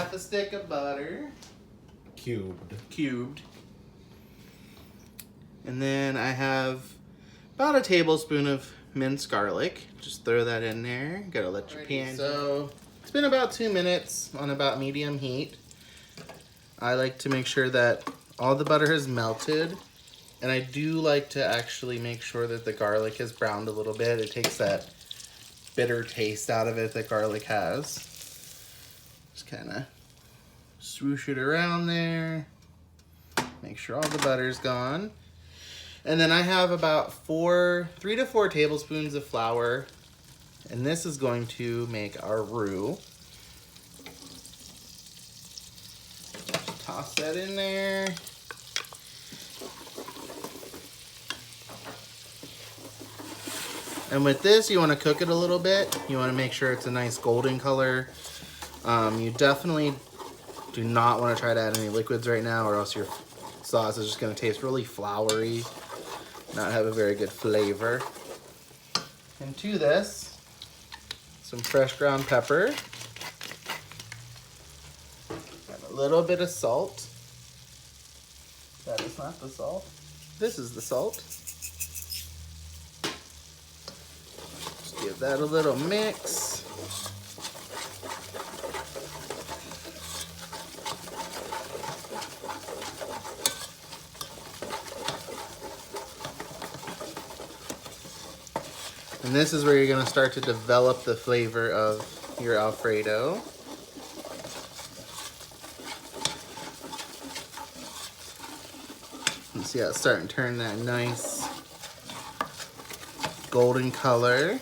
half a stick of butter. Cubed. And then I have about a tablespoon of minced garlic. Just throw that in there. Gotta let your pan. So it's been about 2 minutes on about medium heat. I like to make sure that all the butter has melted. And I do like to actually make sure that the garlic has browned a little bit. It takes that bitter taste out of it that garlic has. Just kind of swoosh it around there. Make sure all the butter's gone. And then I have about 3 to 4 tablespoons of flour. And this is going to make our roux. Just toss that in there. And with this, you want to cook it a little bit. You want to make sure it's a nice golden color. You definitely do not want to try to add any liquids right now, or else your sauce is just going to taste really floury, not have a very good flavor. And to this, some fresh ground pepper, and a little bit of salt. That is not the salt. This is the salt. Just give that a little mix. And this is where you're going to start to develop the flavor of your Alfredo. You see how it's starting to turn that nice golden color.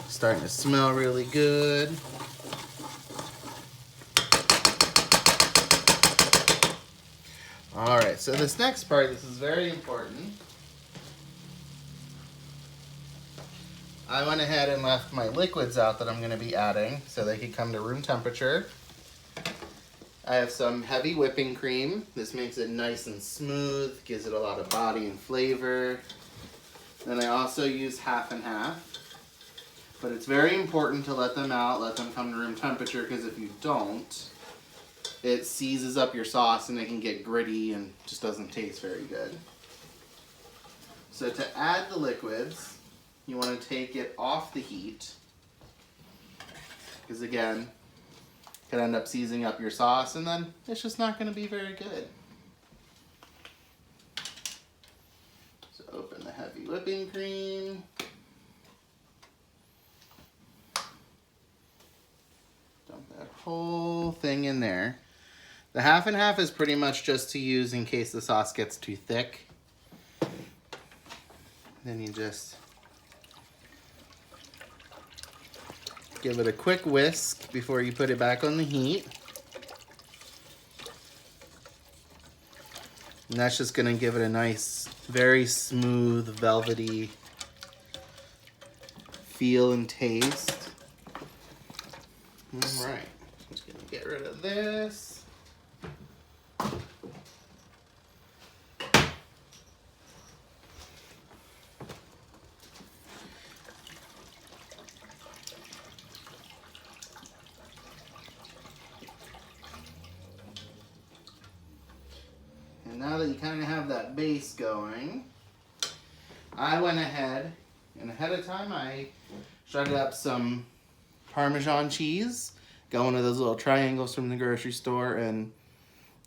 Starting to smell really good. All right, so this next part, this is very important. I went ahead and left my liquids out that I'm going to be adding so they can come to room temperature. I have some heavy whipping cream. This makes it nice and smooth, gives it a lot of body and flavor. Then I also use half and half. But it's very important to let them out, let them come to room temperature, because if you don't, it seizes up your sauce and it can get gritty and just doesn't taste very good. So to add the liquids, you want to take it off the heat, because again, it could end up seizing up your sauce and then it's just not going to be very good. So open the heavy whipping cream. Dump that whole thing in there. The half and half is pretty much just to use in case the sauce gets too thick. Then you just give it a quick whisk before you put it back on the heat. And that's just going to give it a nice, very smooth, velvety feel and taste. All right, just going to get rid of this. And now that you kind of have that base going, I went ahead, and ahead of time I shredded up some Parmesan cheese, got one of those little triangles from the grocery store, and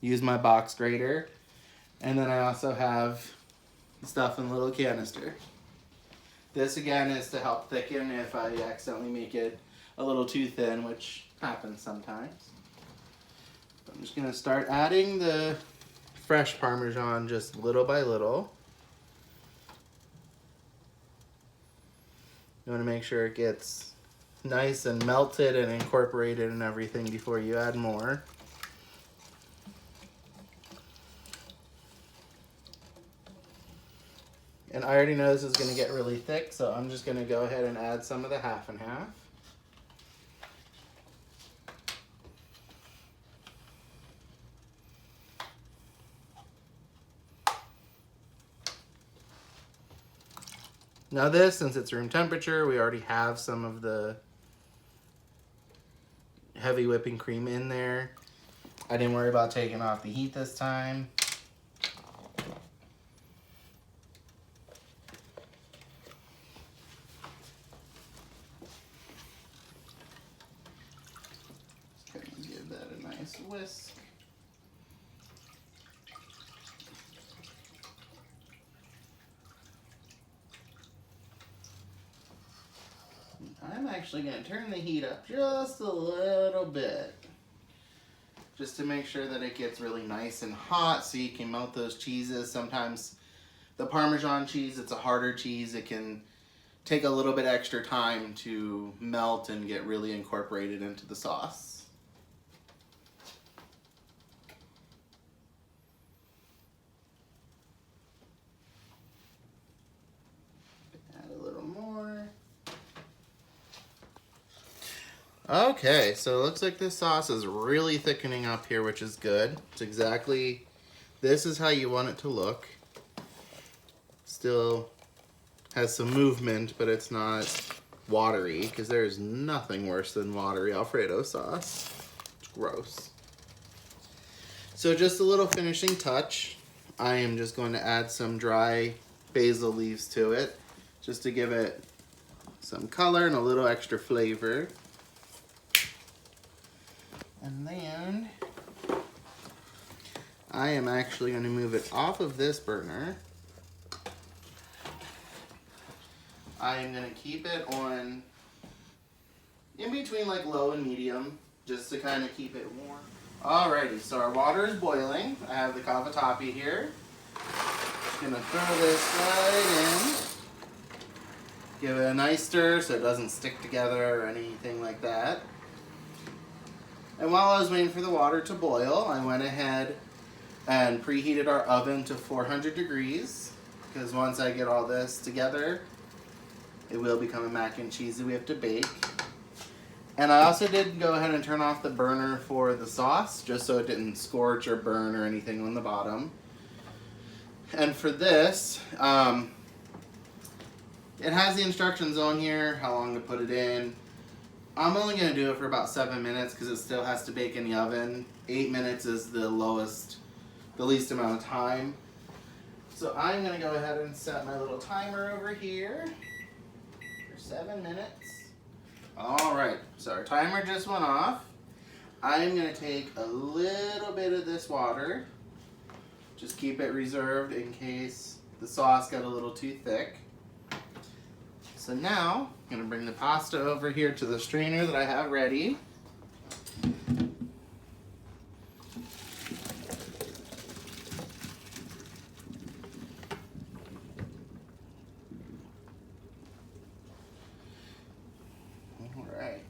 used my box grater. And then I also have stuff in a little canister. This again is to help thicken if I accidentally make it a little too thin, which happens sometimes. I'm just going to start adding the fresh Parmesan just little by little. You want to make sure it gets nice and melted and incorporated and everything before you add more. And I already know this is going to get really thick, so I'm just going to go ahead and add some of the half and half. Now this, since it's room temperature, we already have some of the heavy whipping cream in there. I didn't worry about taking off the heat this time. Just gonna give that a nice whisk. I'm actually going to turn the heat up just a little bit, just to make sure that it gets really nice and hot so you can melt those cheeses. Sometimes the Parmesan cheese, it's a harder cheese. It can take a little bit extra time to melt and get really incorporated into the sauce. Add a little more. Okay, so it looks like this sauce is really thickening up here, which is good. It's exactly, this is how you want it to look. Still has some movement, but it's not watery, because there's nothing worse than watery Alfredo sauce. It's gross. So just a little finishing touch. I am just going to add some dry basil leaves to it, just to give it some color and a little extra flavor. And then I am actually going to move it off of this burner. I am going to keep it on in between like low and medium, just to kind of keep it warm. Alrighty, so our water is boiling. I have the cavatappi here. Just going to throw this right in. Give it a nice stir so it doesn't stick together or anything like that. And while I was waiting for the water to boil, I went ahead and preheated our oven to 400 degrees, because once I get all this together, it will become a mac and cheese that we have to bake. And I also did go ahead and turn off the burner for the sauce, just so it didn't scorch or burn or anything on the bottom. And for this, it has the instructions on here, how long to put it in. I'm only going to do it for about 7 minutes because it still has to bake in the oven. 8 minutes is the least amount of time. So I'm going to go ahead and set my little timer over here for 7 minutes. Alright, so our timer just went off. I'm going to take a little bit of this water. Just keep it reserved in case the sauce got a little too thick. So now, I'm going to bring the pasta over here to the strainer that I have ready. Alright.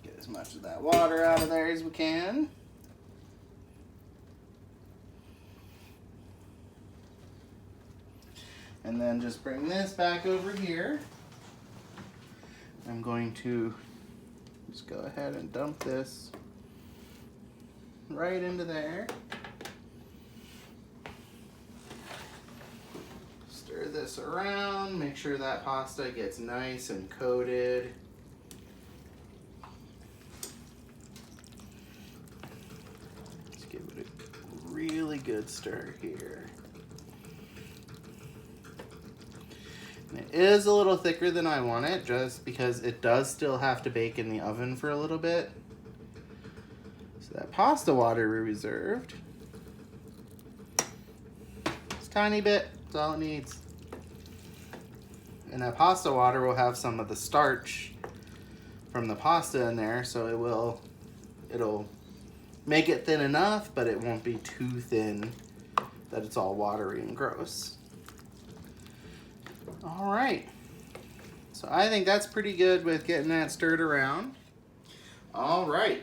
Get as much of that water out of there as we can. And then just bring this back over here. I'm going to just go ahead and dump this right into there. Stir this around, make sure that pasta gets nice and coated. Let's give it a really good stir here. It is a little thicker than I want it, just because it does still have to bake in the oven for a little bit. So that pasta water we reserved, it's a tiny bit, that's all it needs. And that pasta water will have some of the starch from the pasta in there, so it'll make it thin enough, but it won't be too thin that it's all watery and gross. All right, so I think that's pretty good with getting that stirred around. All right,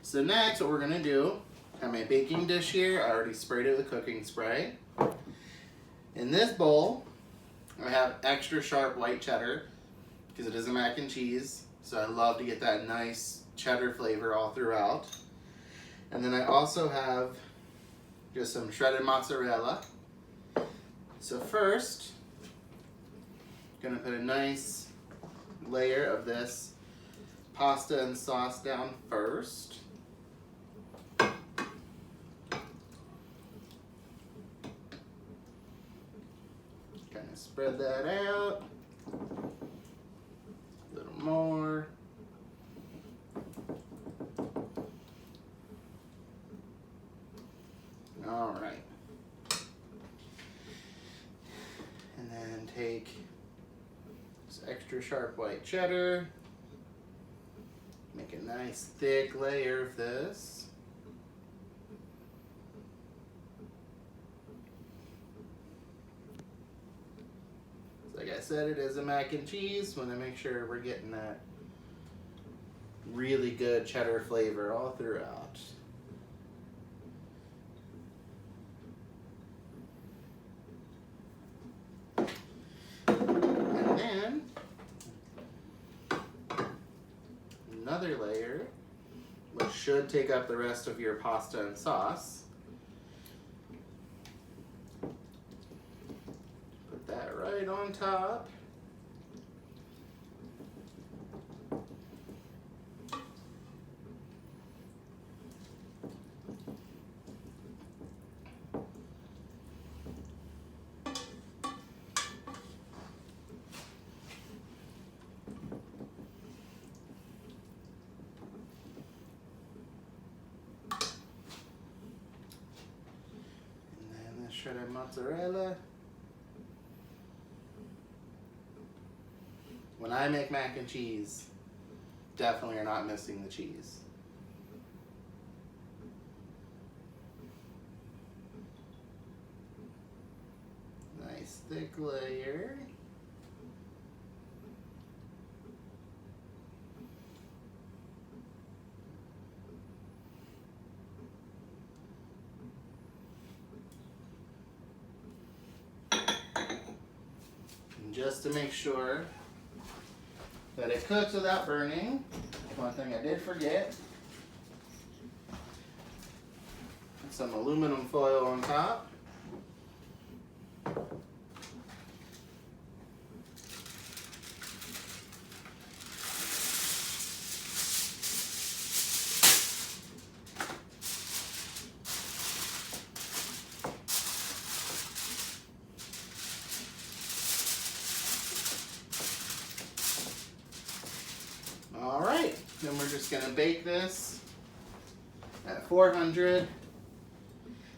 so next what we're gonna do, I have my baking dish here. I already sprayed it with cooking spray. In this bowl, I have extra sharp white cheddar because it is a mac and cheese, so I love to get that nice cheddar flavor all throughout. And then I also have just some shredded mozzarella. So first, gonna put a nice layer of this pasta and sauce down first. Kind of spread that out. A little more. All right. And then take this extra sharp white cheddar. Make a nice thick layer of this. Like I said, it is a mac and cheese. Want to make sure we're getting that really good cheddar flavor all throughout. And then another layer, which should take up the rest of your pasta and sauce. Put that right on top. Shredded mozzarella. When I make mac and cheese, definitely are not missing the cheese. Nice thick layer. Just to make sure that it cooks without burning. One thing I did forget. Put some aluminum foil on top. Alright, then we're just going to bake this at 400.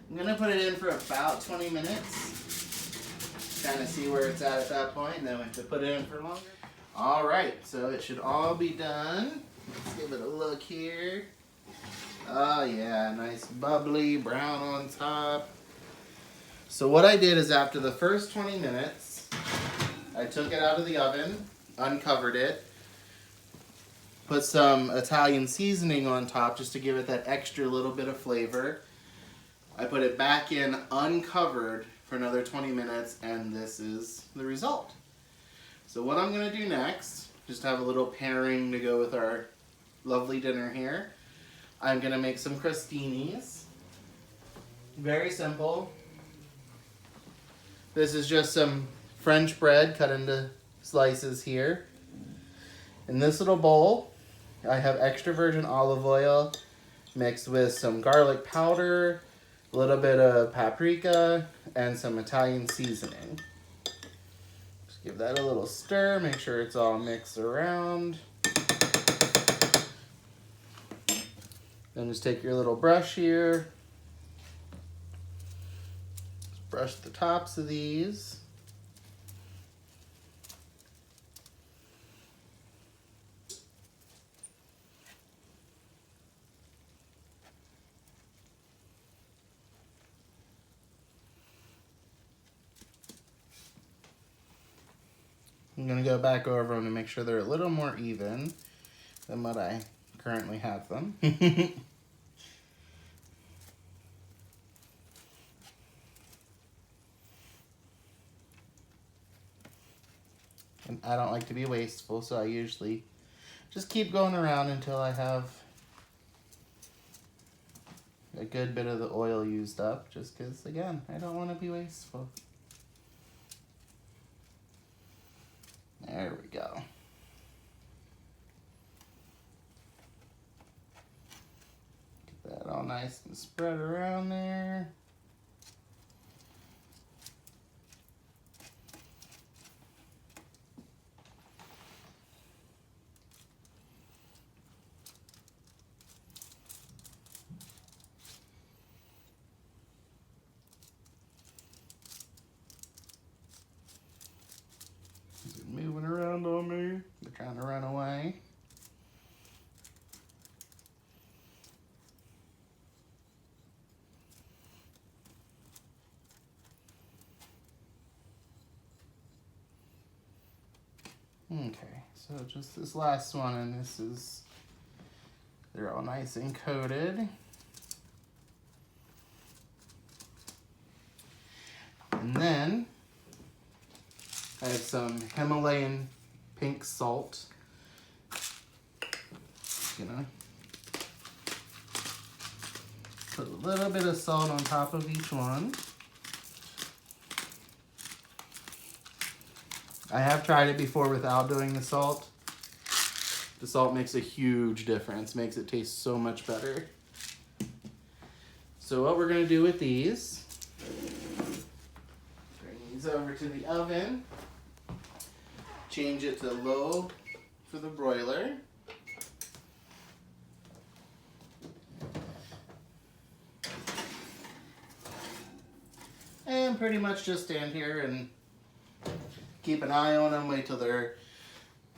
I'm going to put it in for about 20 minutes. Kind of see where it's at that point, and then we have to put it in for longer. Alright, so it should all be done. Let's give it a look here. Oh yeah, nice bubbly brown on top. So what I did is after the first 20 minutes, I took it out of the oven, uncovered it, put some Italian seasoning on top just to give it that extra little bit of flavor. I put it back in uncovered for another 20 minutes, and this is the result. So what I'm going to do next, just have a little pairing to go with our lovely dinner here. I'm going to make some crustinis. Very simple. This is just some French bread cut into slices here. In this little bowl, I have extra virgin olive oil mixed with some garlic powder, a little bit of paprika, and some Italian seasoning. Just give that a little stir, make sure it's all mixed around. Then just take your little brush here, just brush the tops of these. I'm going to go back over them to make sure they're a little more even than what I currently have them. And I don't like to be wasteful, so I usually just keep going around until I have a good bit of the oil used up, just because, again, I don't want to be wasteful. There we go. nice and spread around there. Moving around on me. They're trying to run away. Okay, so just this last one, and this is, they're all nice and coated. And then I have some Himalayan pink salt. Gonna put a little bit of salt on top of each one. I have tried it before without doing the salt. The salt makes a huge difference, makes it taste so much better. So what we're gonna do with these, bring these over to the oven, change it to low for the broiler. And pretty much just stand here and keep an eye on them, wait till they're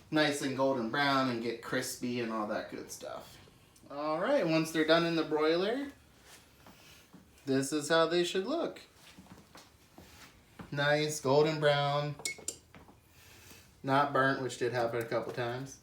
nice and golden brown and get crispy and all that good stuff. All right, once they're done in the broiler, this is how they should look. Nice golden brown, not burnt, which did happen a couple times.